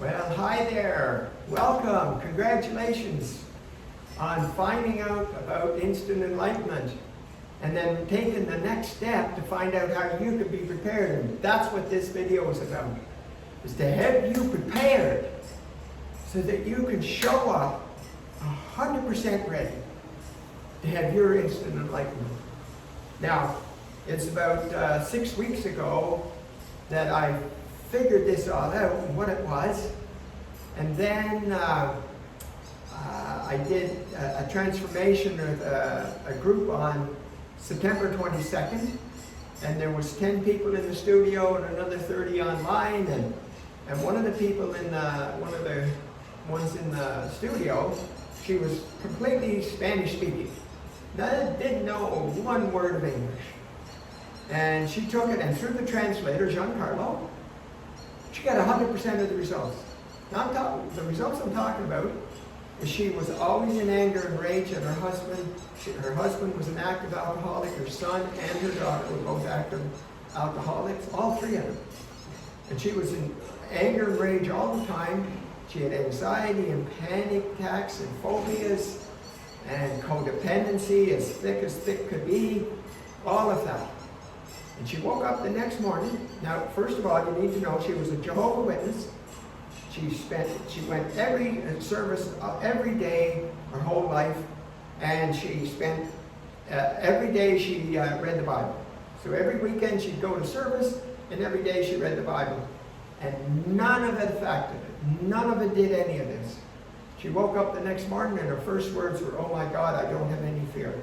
Well, hi there. Welcome. Congratulations on finding out about instant enlightenment and then taking the next step to find out how you can be prepared. And that's what this video is about, is to have you prepared so that you can show up 100% ready to have your instant enlightenment. Now, it's about 6 weeks ago that I figured this all out and what it was, and then I did a transformation of a group on September 22nd, and there was 10 people in the studio and another 30 online, and one of the people in one of the ones in the studio, she was completely Spanish speaking. Didn't know one word of English. And she took it, and through the translator, Giancarlo, she got 100% of the results. Now, the results I'm talking about is she was always in anger and rage at her husband. Her husband was an active alcoholic. Her son and her daughter were both active alcoholics, all three of them. And she was in anger and rage all the time. She had anxiety and panic attacks and phobias and codependency as thick could be, all of that. And she woke up the next morning. Now, first of all, you need to know she was a Jehovah's Witness. She went every service every day her whole life, and she spent every day she read the Bible. So every weekend she'd go to service, and every day she read the Bible. And none of it affected it. None of it did any of this. She woke up the next morning, and her first words were, "Oh my God, I don't have any fear."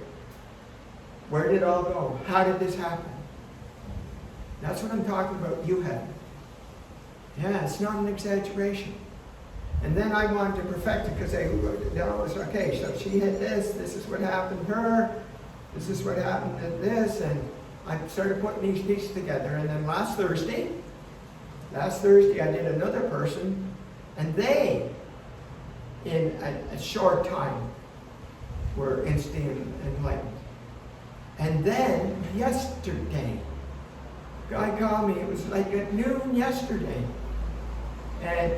Where did it all go? How did this happen? That's what I'm talking about, you have. Yeah, it's not an exaggeration. And then I wanted to perfect it because it was okay, so she had this is what happened to her, this is what happened to this, and I started putting these pieces together. And then last Thursday I did another person, and they, in a short time, were instantly enlightened. And then yesterday, guy called me, it was like at noon yesterday. And,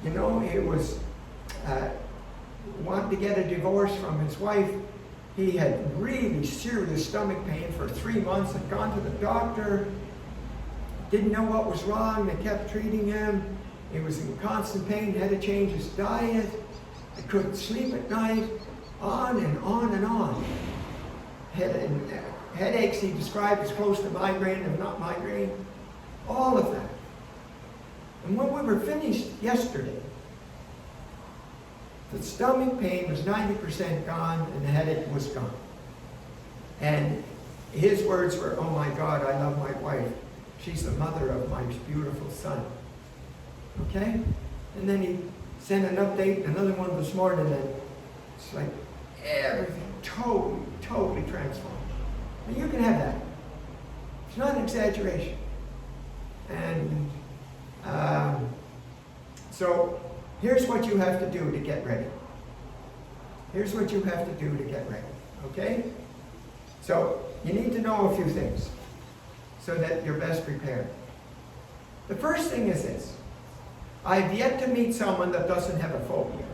you know, he was wanting to get a divorce from his wife. He had really serious stomach pain for 3 months, had gone to the doctor, didn't know what was wrong, they kept treating him. He was in constant pain, had to change his diet, he couldn't sleep at night, on and on and on. Headaches he described as close to migraine and not migraine. All of that. And when we were finished yesterday, the stomach pain was 90% gone and the headache was gone. And his words were, "Oh my God, I love my wife. She's the mother of my beautiful son." Okay? And then he sent an update, another one this morning, and it's like everything totally transformed. And you can have that. It's not an exaggeration. And so here's what you have to do to get ready. Here's what you have to do to get ready. Okay? So you need to know a few things so that you're best prepared. The first thing is this. I've yet to meet someone that doesn't have a phobia.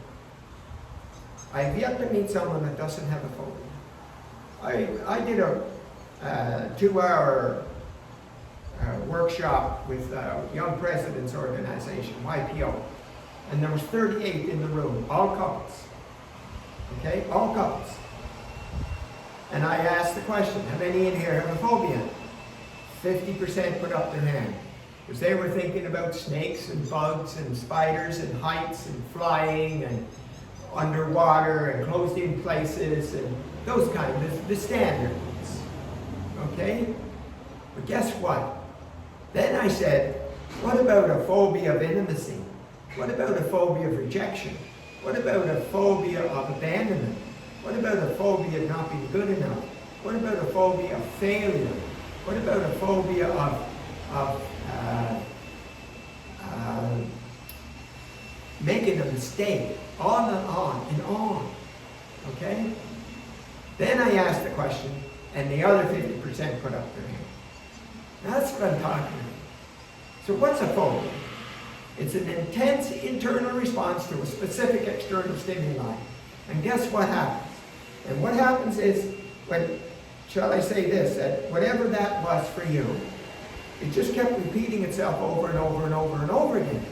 I've yet to meet someone that doesn't have a phobia. I did a 2-hour workshop with Young Presidents Organization, YPO, and there was 38 in the room, all couples. Okay, all couples. And I asked the question, how many in here have a phobia? 50% put up their hand, because they were thinking about snakes and bugs and spiders and heights and flying and underwater and closed-in places and those kind of the standard ones. Okay? But guess what? Then I said, what about a phobia of intimacy? What about a phobia of rejection? What about a phobia of abandonment? What about a phobia of not being good enough? What about a phobia of failure? What about a phobia of making a mistake? On and on and on. Okay? Then I asked the question, and the other 50% put up their hand. That's what I'm talking about. So what's a phobia? It's an intense internal response to a specific external stimuli. And guess what happens? And what happens is, when, shall I say this, that whatever that was for you, it just kept repeating itself over and over and over and over again.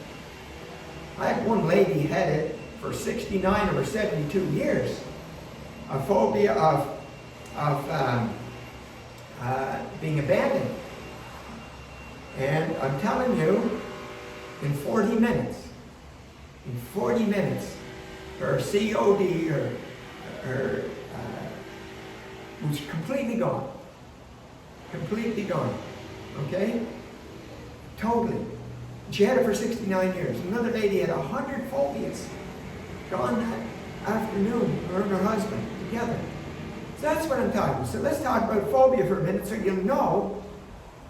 I had one lady had it for 69 or 72 years. A phobia of being abandoned. And I'm telling you, in 40 minutes, her COD was completely gone. Completely gone. Okay? Totally. She had it for 69 years. Another lady had 100 phobias. Gone that afternoon, her and her husband together. So that's what I'm talking about. So let's talk about phobia for a minute so you'll know,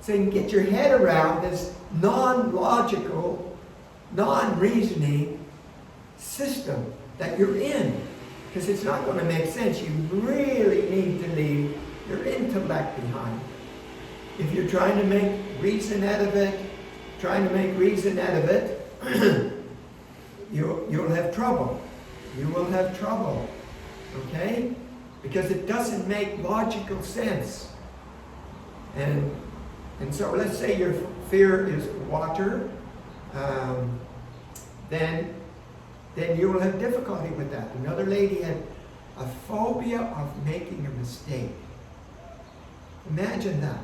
so you can get your head around this non-logical, non-reasoning system that you're in. Because it's not going to make sense. You really need to leave your intellect behind. If you're trying to make reason out of it, you'll have trouble. You will have trouble. Okay? Because it doesn't make logical sense. And so let's say your fear is water, then you will have difficulty with that. Another lady had a phobia of making a mistake. Imagine that.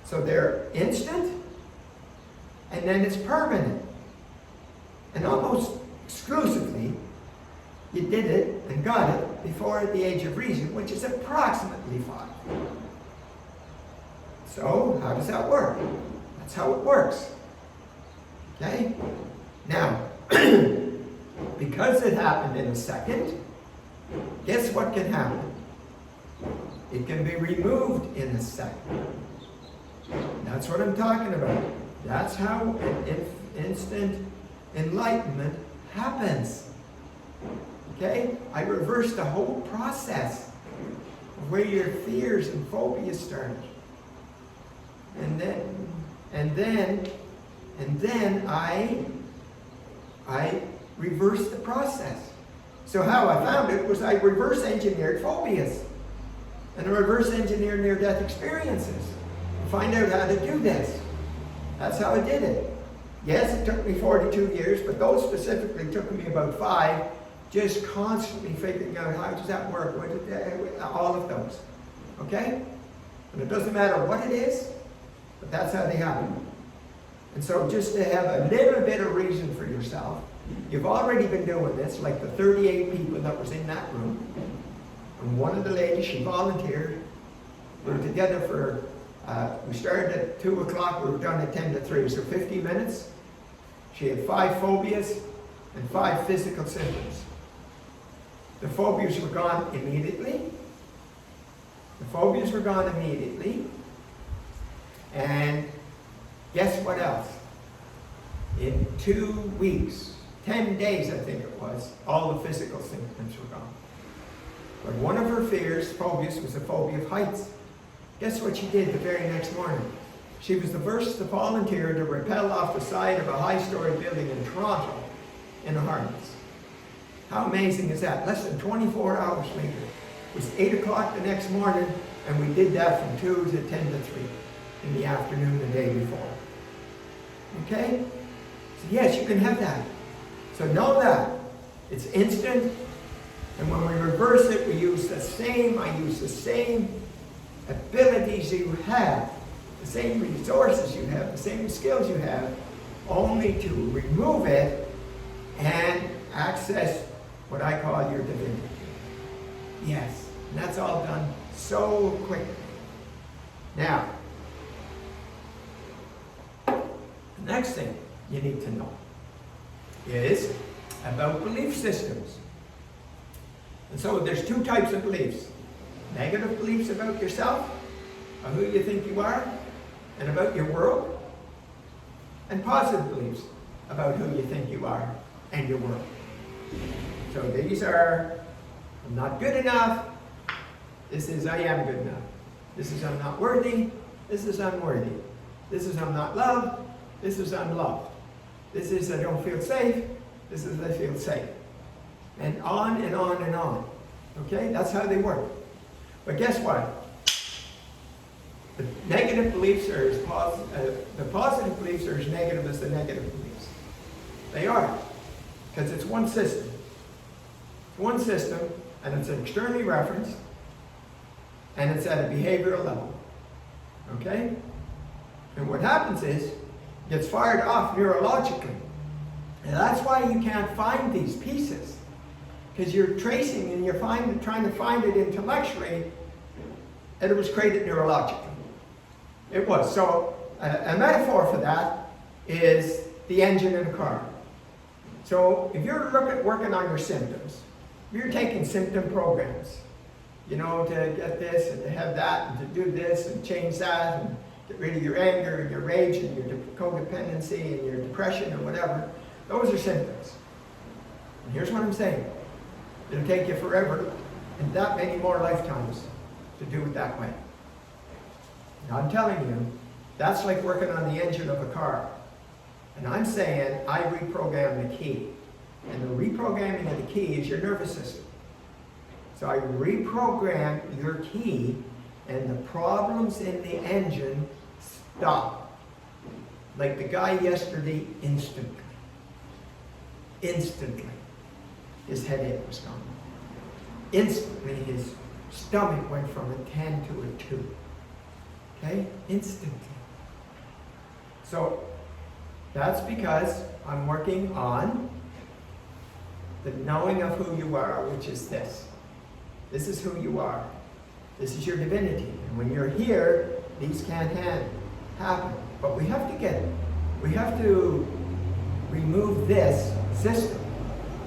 So they're instant, and then it's permanent. And almost exclusively, you did it and got it before the age of reason, which is approximately 5. So, how does that work? That's how it works. Okay? Now, because it happened in a second, guess what can happen? It can be removed in a second. That's what I'm talking about. That's how an instant enlightenment happens. Okay? I reversed the whole process of where your fears and phobias started. And then I reversed the process. So how I found it was I reverse engineered phobias. And I reverse engineered near-death experiences. To find out how to do this. That's how I did it. Yes, it took me 42 years, but those specifically took me about 5, just constantly figuring out how does that work, all of those. Okay? And it doesn't matter what it is, but that's how they happen. And so just to have a little bit of reason for yourself, you've already been doing this, like the 38 people that was in that room. And one of the ladies, she volunteered. We were together for, we started at 2 o'clock, we were done at 10 to 3, so 50 minutes. She had 5 phobias and 5 physical symptoms. The phobias were gone immediately. And guess what else? In 2 weeks, 10 days I think it was, all the physical symptoms were gone. But one of her phobias was a phobia of heights. Guess what she did the very next morning? She was the first to volunteer to rappel off the side of a high-story building in Toronto in a harness. How amazing is that? Less than 24 hours later. It was 8 o'clock the next morning, and we did that from 2 to 10 to 3 in the afternoon the day before. Okay? So yes, you can have that. So know that. It's instant, and when we reverse it, I use the same abilities you have, the same resources you have, the same skills you have, only to remove it and access what I call your divinity. Yes, and that's all done so quickly. Now, the next thing you need to know is about belief systems. And so there's 2 types of beliefs. Negative beliefs about yourself, of who you think you are, and about your world. And positive beliefs about who you think you are and your world. So these are, I'm not good enough. This is, I am good enough. This is, I'm not worthy. This is, I'm worthy. This is, I'm not loved. This is, I'm loved. This is I don't feel safe. This is I feel safe. And on and on and on. Okay? That's how they work. But guess what? The negative beliefs are as the positive beliefs are as negative as the negative beliefs. They are. Because it's one system. It's one system, and it's externally referenced, and it's at a behavioral level. Okay? And what happens is, it gets fired off neurologically. And that's why you can't find these pieces. Because you're tracing and you're trying to find it intellectually, and it was created neurologically. It was. So a metaphor for that is the engine in a car. So if you're working on your symptoms, you're taking symptom programs, you know, to get this and to have that and to do this and change that and get rid of your anger and your rage and your codependency and your depression or whatever. Those are symptoms. And here's what I'm saying. It'll take you forever and that many more lifetimes to do it that way. Now I'm telling you, that's like working on the engine of a car. And I'm saying I reprogram the key. And the reprogramming of the key is your nervous system. So I reprogram your key and the problems in the engine stop. Like the guy yesterday, instantly. Instantly. His headache was gone. Instantly his stomach went from a 10 to a 2. Okay? Instantly. So that's because I'm working on the knowing of who you are, which is this. This is who you are. This is your divinity. And when you're here, these can't happen. But we have to remove this system,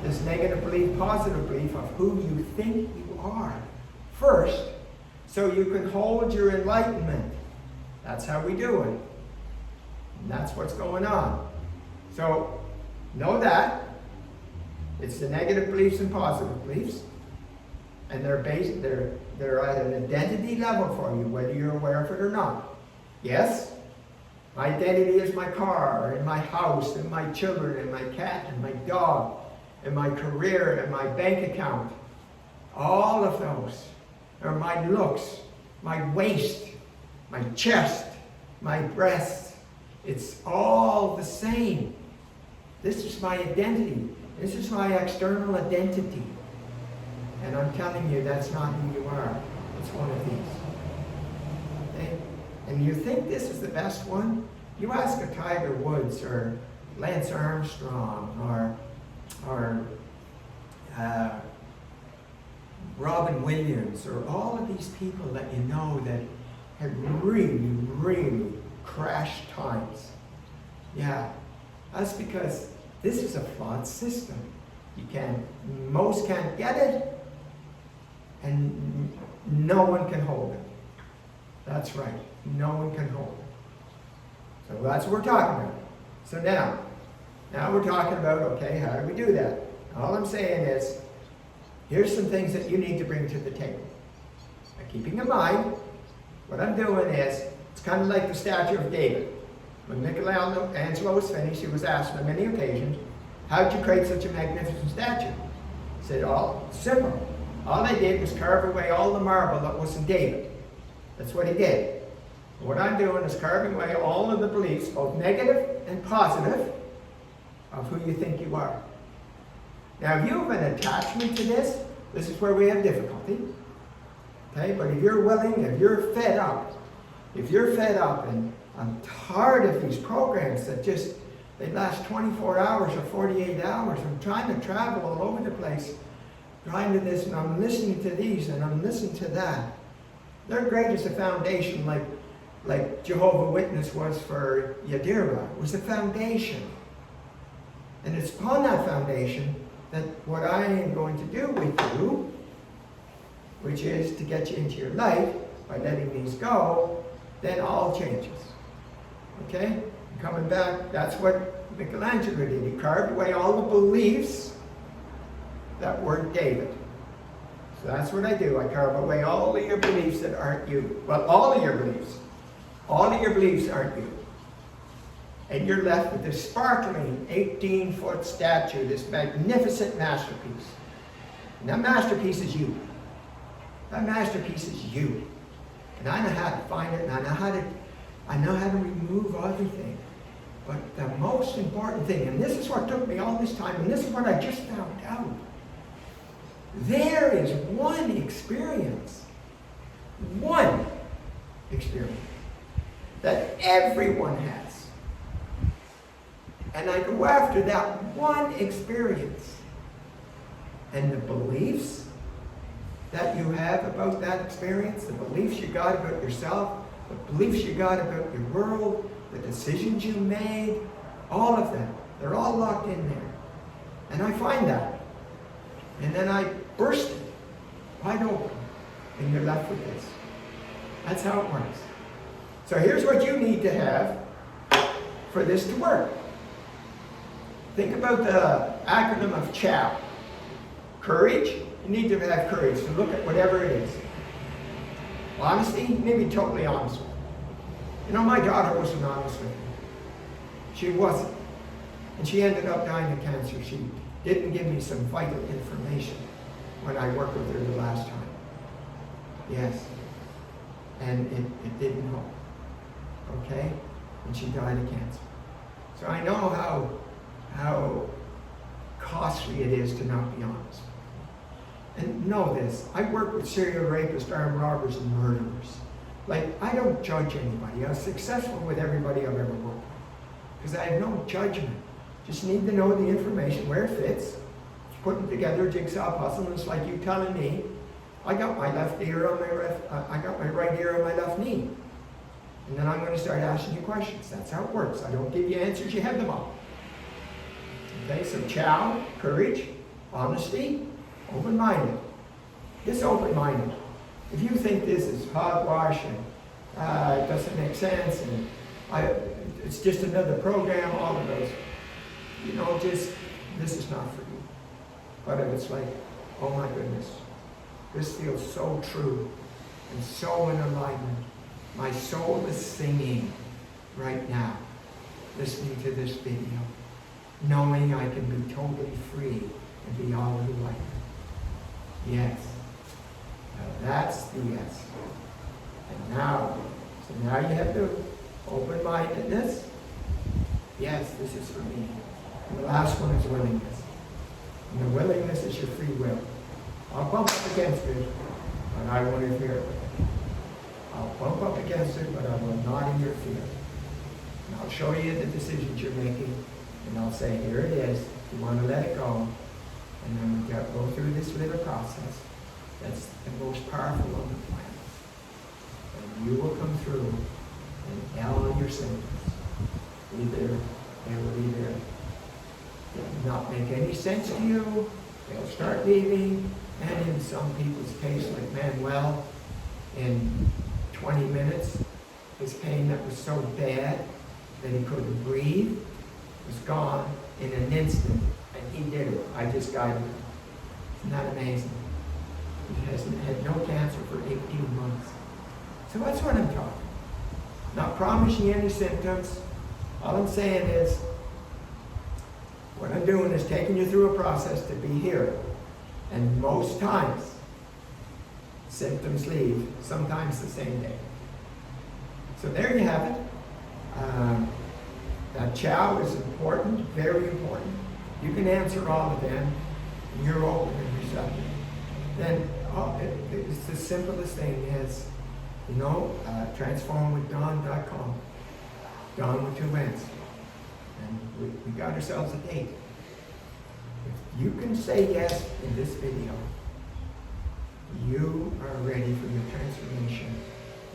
this negative belief, positive belief of who you think you are first, so you can hold your enlightenment. That's how we do it. And that's what's going on. So, know that. It's the negative beliefs and positive beliefs. And they're at an identity level for you, whether you're aware of it or not. Yes, my identity is my car, and my house, and my children, and my cat, and my dog, and my career, and my bank account. All of those are my looks, my waist, my chest, my breasts. It's all the same. This is my identity. This is my external identity. And I'm telling you, that's not who you are. It's one of these. Okay? And you think this is the best one? You ask a Tiger Woods or Lance Armstrong or Robin Williams or all of these people that you know that had really, really crashed times. Yeah, that's because this is a flawed system. Most can't get it, and no one can hold it. That's right, no one can hold it. So that's what we're talking about. So now we're talking about, okay, how do we do that? All I'm saying is, here's some things that you need to bring to the table. Now, keeping in mind, what I'm doing is, it's kind of like the statue of David. When Michelangelo was finished, he was asked on many occasions, how did you create such a magnificent statue? He said, simple. All I did was carve away all the marble that was in David. That's what he did. And what I'm doing is carving away all of the beliefs, both negative and positive, of who you think you are. Now, if you have an attachment to this, this is where we have difficulty. Okay, but if you're willing, if you're fed up, and I'm tired of these programs that they last 24 hours or 48 hours. I'm trying to travel all over the place, trying to this, and I'm listening to these, and I'm listening to that. They're great as a foundation, like Jehovah's Witness was for Yadira. It was a foundation. And it's upon that foundation that what I am going to do with you, which is to get you into your life by letting these go, then all changes. Okay? Coming back, that's what Michelangelo did. He carved away all the beliefs that weren't David. So that's what I do. I carve away all of your beliefs that aren't you. Well, all of your beliefs. All of your beliefs aren't you. and you're left with this sparkling 18-foot statue, this magnificent masterpiece. And that masterpiece is you. That masterpiece is you. And I know how to find it, and I know how to remove everything. But the most important thing, and this is what took me all this time, and this is what I just found out. There is one experience that everyone has. And I go after that one experience. And the beliefs that you have about that experience, the beliefs you got about yourself, the beliefs you got about your world, the decisions you made, all of them, they're all locked in there. And I find that. And then I burst it wide open, and you're left with this. That's how it works. So here's what you need to have for this to work. Think about the acronym of CHOW. Courage, you need to have courage to look at whatever it is. Honesty, maybe totally honest with it. You know, my daughter wasn't honest with me. She wasn't. And she ended up dying of cancer. She didn't give me some vital information when I worked with her the last time. Yes. And it didn't help. Okay? And she died of cancer. So I know how costly it is to not be honest. And know this, I work with serial rapists, armed robbers, and murderers. Like, I don't judge anybody. I'm successful with everybody I've ever worked with. Because I have no judgment. Just need to know the information where it fits. Putting together a jigsaw puzzle, and it's like you telling me, I got my left ear on I got my right ear on my left knee. And then I'm going to start asking you questions. That's how it works. I don't give you answers, you have them all. Okay, so chow, courage, honesty, open-minded. This open-minded. If you think this is hogwash and it doesn't make sense and it's just another program, all of those, you know, just, this is not for you. But if it's like, oh my goodness, this feels so true and so in alignment. My soul is singing right now, listening to this video, knowing I can be totally free and be all enlightened. Yes. Now that's the yes. And now, so now you have the open-mindedness. Yes, this is for me. And the last one is willingness. And the willingness is your free will. I'll bump up against it, but I won't interfere with it. I'll bump up against it, but I will not interfere. And I'll show you the decisions you're making, and I'll say, here it is. You want to let it go. And then we go through this little process. That's the most powerful on the planet. And you will come through and all your symptoms. They will either not make any sense to you, they'll start leaving, and in some people's case, like Manuel, in 20 minutes, his pain that was so bad that he couldn't breathe was gone in an instant, and he did it. I just guided him. Isn't that amazing? He hasn't had no cancer for 18 months. So that's what I'm talking. Not promising you any symptoms. All I'm saying is, what I'm doing is taking you through a process to be here. And most times, symptoms leave, sometimes the same day. So there you have it. That chow is important, very important. You can answer all of them, and you're open and receptive. Then it's the simplest thing is, you know, transformwithdonn.com. Donn with 2 N's. And we got ourselves a date. If you can say yes in this video, you are ready for your transformation,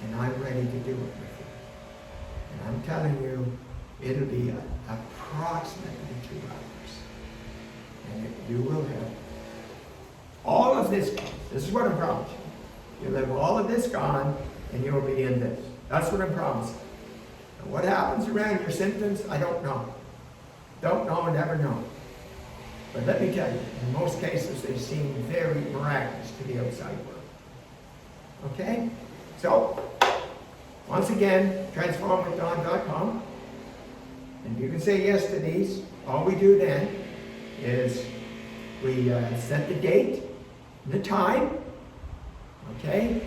and I'm ready to do it with you. And I'm telling you, it'll be approximately 2 hours. And you will have all of this. This is what I'm promising. You'll have all of this gone, and you'll be in this. That's what I'm promising. And what happens around your symptoms, I don't know. Don't know and never know. But let me tell you, in most cases, they seem very miraculous to the outside world. Okay? So, once again, transformwithdonn.com. And you can say yes to these. All we do then is we set the date, the time, okay?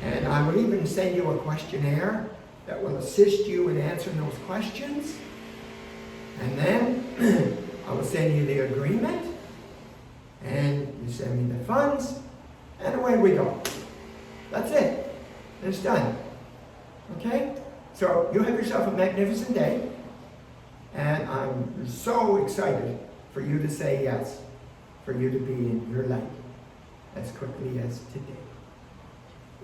And I will even send you a questionnaire that will assist you in answering those questions. And then I will send you the agreement, and you send me the funds, and away we go. That's it. It's done. Okay? So you have yourself a magnificent day, and I'm so excited for you to say yes, for you to be in your light as quickly as today.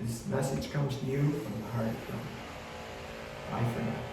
This message comes to you from the heart of God. Bye for now.